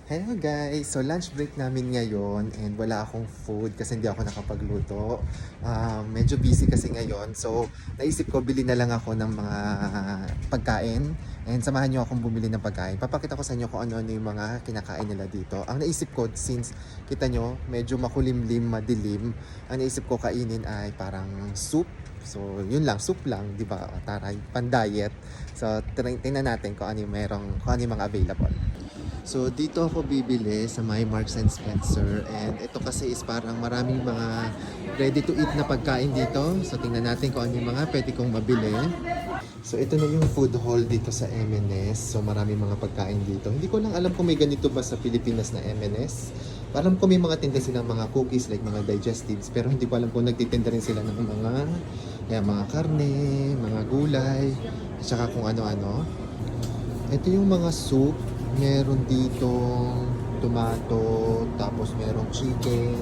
Hello guys! So lunch break namin ngayon and wala akong food kasi hindi ako nakapagluto. Medyo busy kasi ngayon. So naisip ko bili na lang ako ng mga pagkain and samahan nyo akong bumili ng pagkain. Papakita ko sa inyo kung ano yung mga kinakain nila dito. Ang naisip ko, since kita nyo medyo makulimlim, madilim, ang naisip ko kainin ay parang soup. So yun lang, soup lang, di ba? Taray, pan-diet. So tingnan natin kung ano yung kung ano yung mga available. So dito ako bibili sa my Marks and Spencer and ito kasi is parang maraming mga ready to eat na pagkain dito. So tingnan natin kung ano yung mga pwede kong mabili. So ito na yung food hall dito sa M&S. So maraming mga pagkain dito. Hindi ko lang alam kung may ganito ba sa Pilipinas na M&S. Parang kung may mga tinda silang mga cookies like mga digestives, pero hindi ko alam kung nagtitinda rin sila ng mga karne, mga gulay, at saka kung ano-ano. Ito yung mga soup. Meron dito tomato, tapos meron chicken,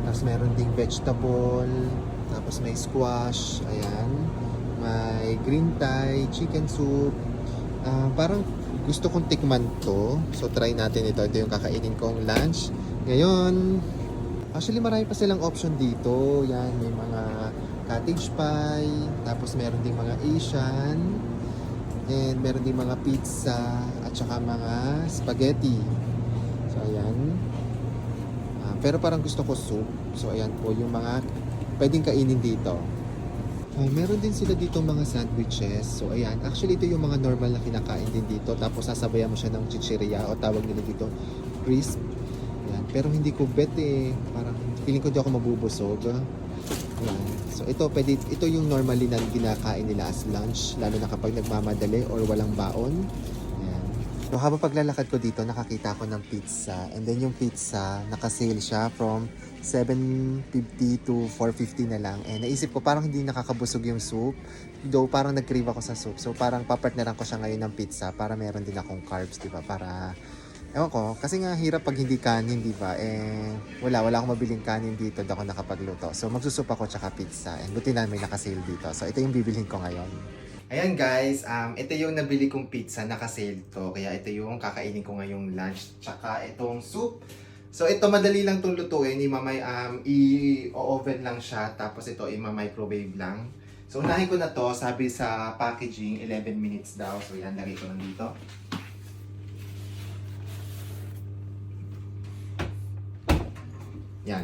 tapos meron ding vegetable, tapos may squash, ayan. May green Thai, chicken soup. Parang gusto kong tikman to. So try natin ito. Ito yung kakainin kong lunch. Ngayon, actually marami pa silang option dito. Yan, may mga cottage pie, tapos meron ding mga Asian. And meron din mga pizza at saka mga spaghetti. So ayan. Pero parang gusto ko soup. So ayan po yung mga pwedeng kainin dito. Meron din sila dito mga sandwiches. So ayan. Actually ito yung mga normal na kinakain din dito. Tapos sasabayan mo siya ng chichirya o tawag nila dito crisp. Ayan. Pero hindi ko bet eh. Parang feeling ko di ako mabubusog. Ayan. So ito yung normally na ginakain nila as lunch, lalo na kapag nagmamadali or walang baon. Ayan. So habang paglalakad ko dito, nakakita ako ng pizza. And then yung pizza, naka-sale siya from 750 to 450 na lang. And naisip ko parang hindi nakakabusog yung soup. Though parang nag-crave ako sa soup. So parang papartneran ko siya ngayon ng pizza para meron din akong carbs, di ba? Para ewan ko, kasi nga hirap pag hindi kanin, di ba? Wala akong mabiling kanin dito, di ako nakapagluto. So magsusup ako tsaka pizza. And buti na may nakasale dito. So ito yung bibilhin ko ngayon. Ayan guys, ito yung nabili kong pizza, nakasale to. Kaya ito yung kakainin ko ngayong lunch. Tsaka itong soup. So ito madali lang itong lutuin. I-oven lang siya. Tapos ito i-microwave lang. So unahin ko na to, sabi sa packaging, 11 minutes daw. So yan, lagay ko lang dito. Yan.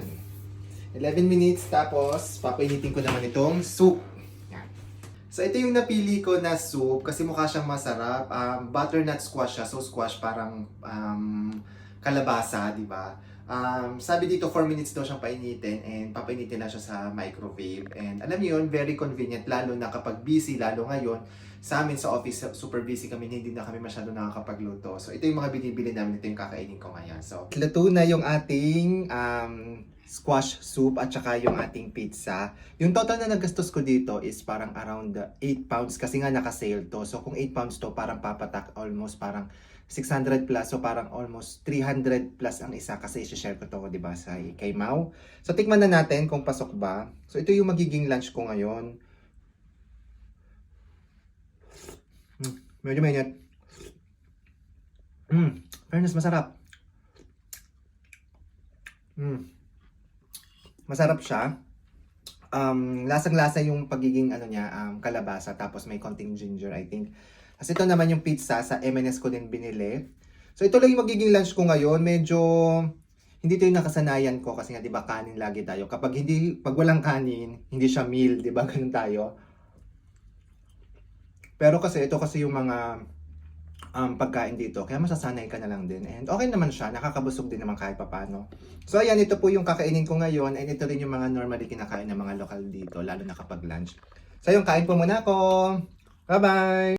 11 minutes tapos papainitin ko naman itong soup. Yan. So ito yung napili ko na soup kasi mukha siyang masarap. Butternut squash siya. So squash parang kalabasa, di ba? Sabi dito 4 minutes daw siyang painitin and papainitin na siya sa microwave. And alam niyo yun, very convenient lalo na kapag busy, lalo ngayon. Sa amin sa office, super busy kami, hindi na kami masyado nakakapagluto. So ito yung mga binibili namin, ito yung kakainin ko ngayon. So luto na yung ating squash soup at saka yung ating pizza. Yung total na nagastos ko dito is parang around 8 pounds kasi nga naka-sale to. So kung 8 pounds to, parang papatak almost parang 600 plus. So parang almost 300 plus ang isa kasi i-share ko to, di ba, sa kay Mau. So tikman na natin kung pasok ba. So ito yung magiging lunch ko ngayon. Medyo mainit. Fairness, masarap. Masarap siya. Lasang-lasa yung pagiging kalabasa tapos may konting ginger, I think. Kasi ito naman yung pizza sa M&S ko din binili. So ito lang yung magiging lunch ko ngayon. Medyo hindi ito yung nakasanayan ko kasi nga 'di ba kanin lagi tayo. Pag walang kanin, hindi siya meal, 'di ba? Ganun tayo. Pero kasi ito kasi yung mga pagkain dito, kaya masasanay ka na lang din. And okay naman siya, nakakabusog din naman kahit papano. So ayan, ito po yung kakainin ko ngayon and ito rin yung mga normally kinakain ng mga lokal dito, lalo na kapag lunch. So yung kain po muna ako. Bye-bye!